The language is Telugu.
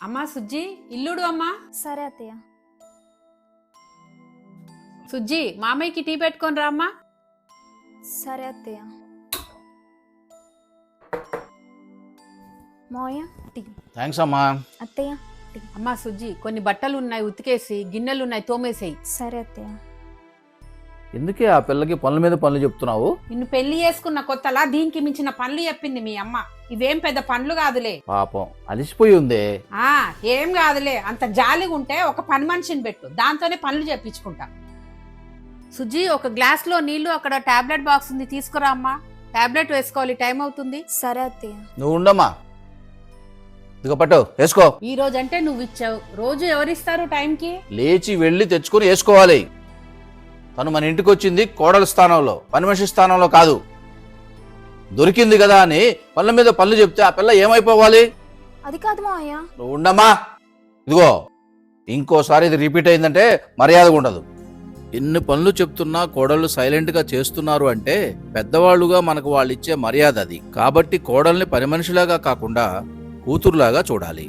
అమ్మా సుజ్జి ఇల్లుడు అమ్మా. సరే అత్తయ్య. సుజ్జి మామయ్యకి టీ పెట్టుకొని రా అమ్మా. సరే అత్తయ్య. మావయ్య టీ. థ్యాంక్స్ అమ్మా. అత్తయ్య టీ. అమ్మా సుజ్జి కొన్ని బట్టలు ఉన్నాయి ఉతికేసి, గిన్నెలు ఉన్నాయి తోమేసేయి. సరే అత్తయ్య. ఎందుకే ఆ పిల్లకి పనుల మీద పనులు చెప్తున్నావు? నిన్ను పెళ్లి చేసుకున్న కొత్తలా దీనికి మించిన పనులు చెప్పింది మీ అమ్మ. ఇవేం పెద్ద పనులు కాదులే. పాపం అలిసిపోయి ఉందే. ఏం కాదులే, అంత జాలిగా ఉంటే ఒక పని మనిషిని పెట్టు, దాంతోనే పనులు చెప్పించుకుంటా. సుజ్జి ఒక గ్లాస్ లో నీళ్లు, అక్కడ టాబ్లెట్ బాక్స్ ఉంది తీసుకురా అమ్మా. టాబ్లెట్ వేసుకోవాలి, టైం అవుతుంది. సరే అత్తయ్య. నువ్వు ఉండమ్మా, ఇదిగో పట్టు వేసుకో. ఈ రోజు అంటే నువ్వు ఇచ్చావు, రోజు ఎవరిస్తారు టైంకి? లేచి వెళ్ళి తెచ్చుకొని వేసుకోవాలి. తను మన ఇంటికి వచ్చింది కోడల స్థానంలో, పని మనిషి స్థానంలో కాదు. దొరికింది కదా అని పనుల మీద పనులు చెప్తే ఆ పిల్ల ఏమైపోవాలి? అది కాదు మావయ్య. నువ్వు ఉండమ్మా, ఇదిగో ఇంకోసారి ఇది రిపీట్ అయిందంటే మర్యాదగా ఉండదు. ఎన్ని పనులు చెప్తున్నా కోడళ్ళు సైలెంట్ గా చేస్తున్నారు అంటే పెద్దవాళ్లుగా మనకు వాళ్ళు ఇచ్చే మర్యాద అది. కాబట్టి కోడల్ని పని మనిషిలాగా కాకుండా కూతురులాగా చూడాలి.